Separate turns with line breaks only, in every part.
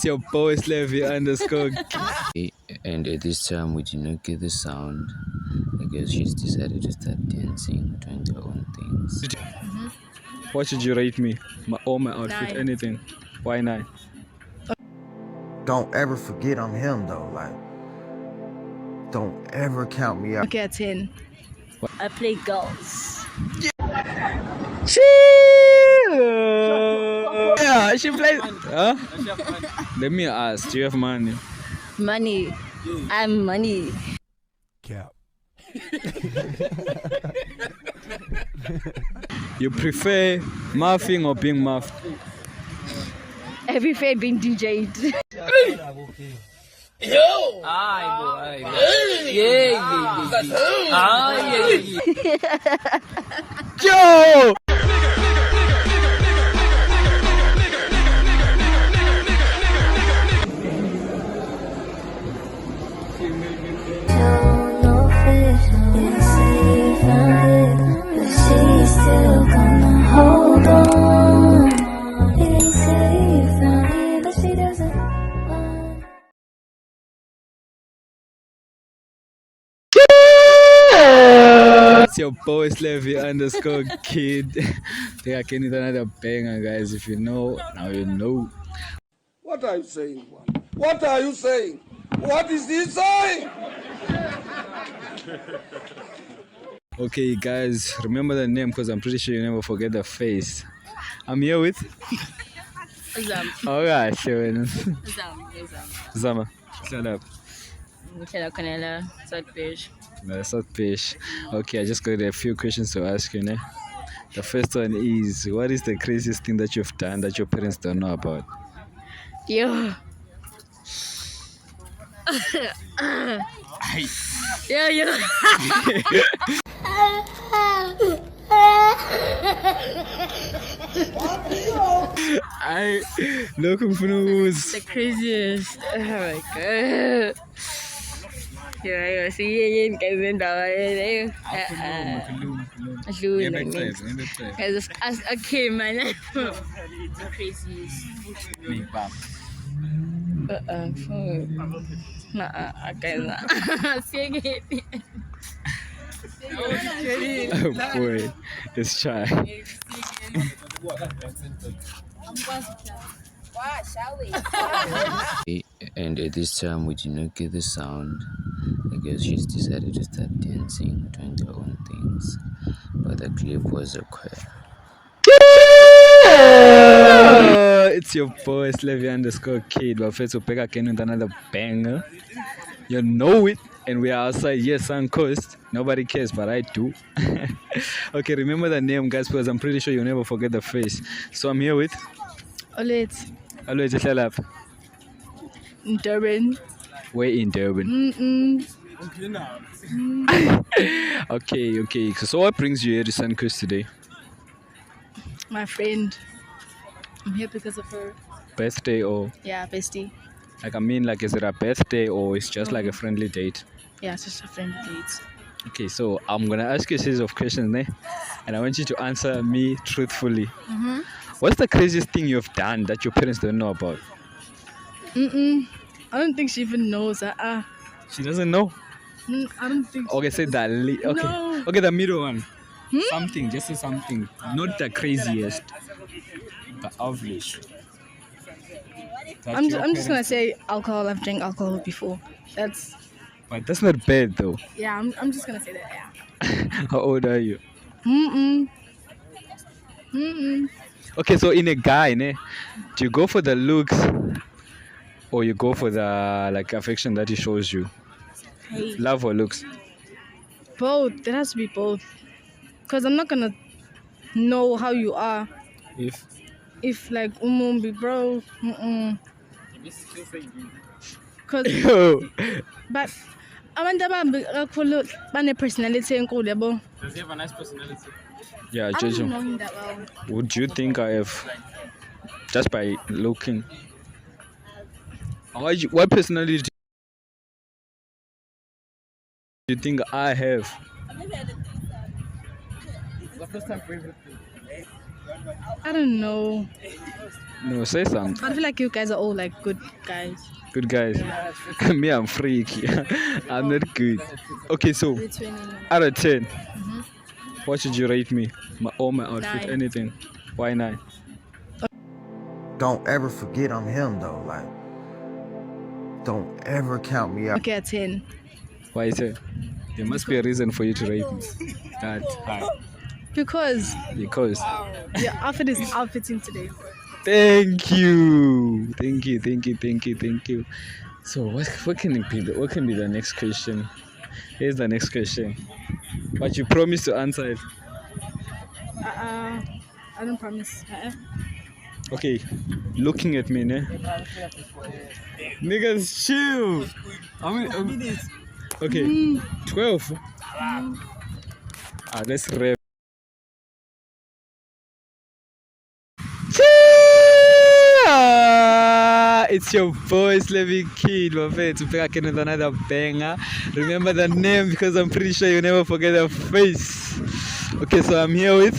It's your boy Slavy underscore.
And at this time, we did not get the sound. I guess she's decided to start dancing, doing their own things.
What should you rate me? My outfit,
9.
anything. Why 9?
Don't ever forget I'm him though. Like, don't ever count me out.
Okay, at 10. I play girls.
Yeah, she plays. Huh? Let me ask. Do you have money?
Money. I'm money.
Cap.
You prefer muffing or being muffed?
I prefer being DJ'd.
Yo! It's your boy Slavy underscore kid. Think I can hit another banger, guys. If you know, now you know.
What are you saying? What are you saying? What is he saying?
Okay, guys, remember the name because I'm pretty sure you never forget the face. I'm here with
Zam.
Alright, sure. Zama. Shut up.
Michelle Canela, Southfish.
That's not fish. Okay, I just got a few questions to ask you. The first one is, what is the craziest thing that you've done that your parents don't know about?
Yo. Yo.
I looking for news.
The craziest. Oh my god. Yeah, I see you guys in the okay, man. The craziest.
Oh boy, it's shy.
And at this time, we did not get the sound. I guess she's decided to start dancing, doing their own things. But the clip was a choir.
It's your boy Slavy underscore kid. But first we'll pick again with another banger. You know it. And we are outside, yes, Suncoast. Nobody cares, but I do. Okay, remember the name, guys, because I'm pretty sure you'll never forget the face. So I'm here with
Always.
shut up.
Durban.
We're in Durban. Okay. So what brings you here to Suncoast today?
My friend. I'm here because of her.
Birthday or
Yeah, bestie.
like is it a birthday or it's just like a friendly date?
Yeah, it's just a friendly date.
Okay, so I'm gonna ask you a series of questions, and I want you to answer me truthfully. What's the craziest thing you've done that your parents don't know about?
I don't think she even knows.
She doesn't know.
I don't think.
Okay, say that. Okay,
No.
okay, the middle one. Something, just say something. Not the craziest, the average.
I'm just gonna say alcohol. I've drank alcohol before.
But that's not bad though.
Yeah. I'm just gonna say that. Yeah.
How old are you?
Mm.
Okay, so in a guy, do you go for the looks or you go for the like affection that he shows you?
Hey.
Love or looks?
Both. There has to be both. Cause I'm not gonna know how you are if like be bro. Cause but abantu abambi kakhulu bane personality enkulu yabo.
Does he have a nice personality? Yeah,
I
Jojo.
don't know him that well.
Would you think I have, just by looking? What personality do you think I have?
I don't know.
No, say something.
I feel like you guys are all like good guys.
Good guys. Me, I'm freaky. I'm not good. Okay, so
Between
out of 10, what should you rate me? My outfit,
9.
anything. Why 9?
Don't ever forget I'm him though. Like, don't ever count me out.
Okay, a 10.
Why 10? There must be a reason for you to rate me that high.
Because
Because.
your outfit is outfitting today.
Thank you. So what can it be? What can be the next question? Here's the next question. But you promise to answer it.
I don't promise.
Okay, looking at me, ne? Niggas, chill. Okay, 12. Let's rap. It's your boy Slevy Kid, my friend. To pick again with another banger. Remember the name because I'm pretty sure you never forget the face. Okay, so I'm here with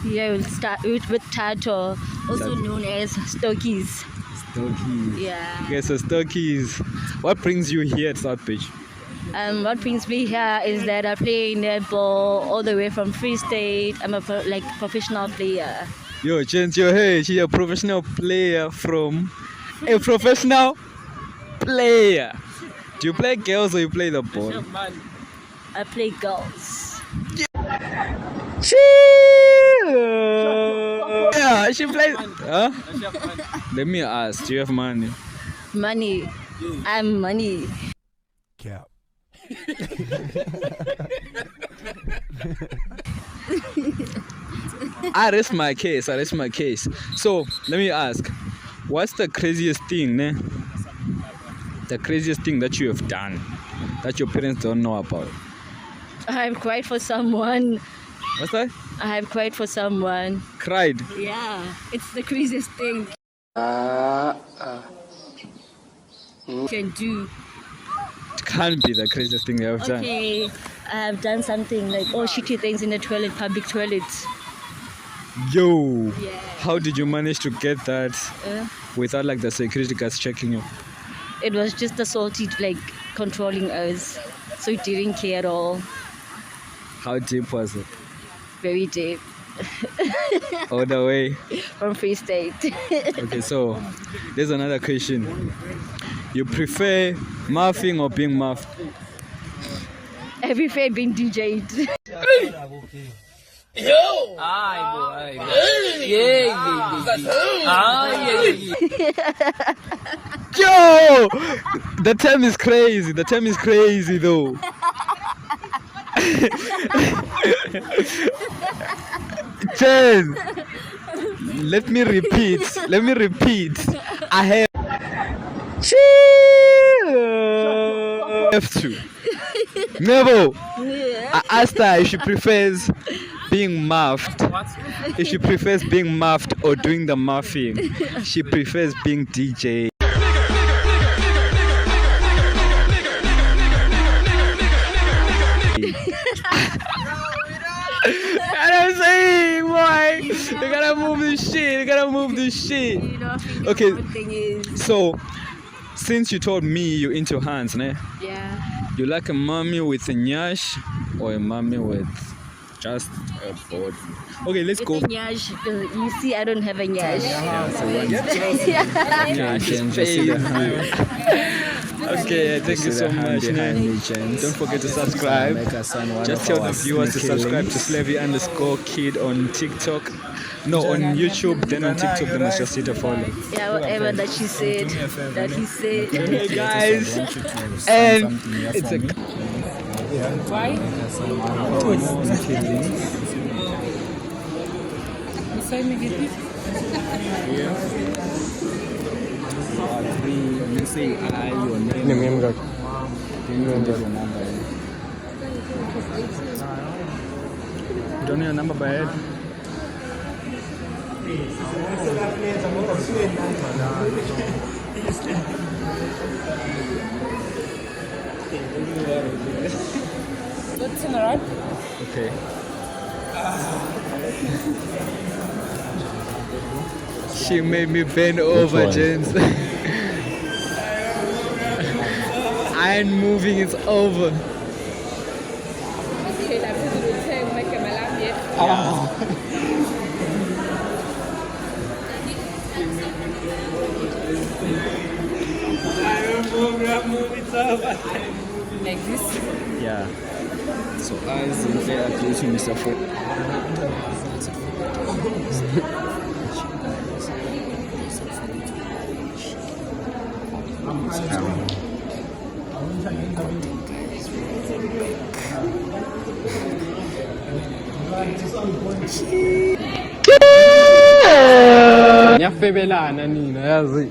Yeah, we'll start with Tato, also known as Stokies.
Stokey.
Yeah.
Okay, so Stokies. What brings you here at South Beach?
What brings me here is that I play netball all the way from Free State. I'm a professional player.
Yo, change your hair. She's a professional player from a professional player. Do you play girls or you play the ball?
I play girls.
Yeah, she plays. Huh? Let me ask. Do you have money?
Money. I'm money.
Cap.
I rest my case. So let me ask. What's the craziest thing, ne? The craziest thing that you have done that your parents don't know about?
I have cried for someone.
What's that?
I have cried for someone.
Cried.
Yeah, it's the craziest thing you can do.
It can't be the craziest thing you have done.
Okay, I have done something like shitty things in the toilet, public toilets.
Yo,
Yeah.
how did you manage to get that
Uh,
without like the security guards checking you?
It was just the salty controlling us, so it didn't care at all.
How deep was it?
Very deep
All the way.
from Free State.
Okay, so there's another question. You prefer muffing or being muffed?
Every fair being DJ'd.
Yo, the term is crazy. Though. Jen, let me repeat. I have to. Never. I asked her if she prefers being muffed. If she prefers being muffed or doing the muffing. She prefers being DJ. And I'm saying, boy, you gotta move this shit.
You know,
Okay.
one thing is,
So, since you told me you're into hands, ne?
yeah.
You like a mommy with a nyash or a mommy with just a body? Okay, let's go.
With a nyash, you see, I don't have a nyash.
Okay, thank you so much. Ne? Don't forget to subscribe. Just tell the viewers to subscribe to Slevy_Kid on TikTok. No, on YouTube, then on TikTok, they must just hit a follow.
Yeah, whatever that she said, that he said.
Hey guys, and it's a you say I your name. You don't know your number by head? Okay. She made me bend over,
one?
gents. I ain't moving, it's over.
Like this?
Yeah. So eyes in there are close to Mr. Ford. Nyafebelana nina yazi.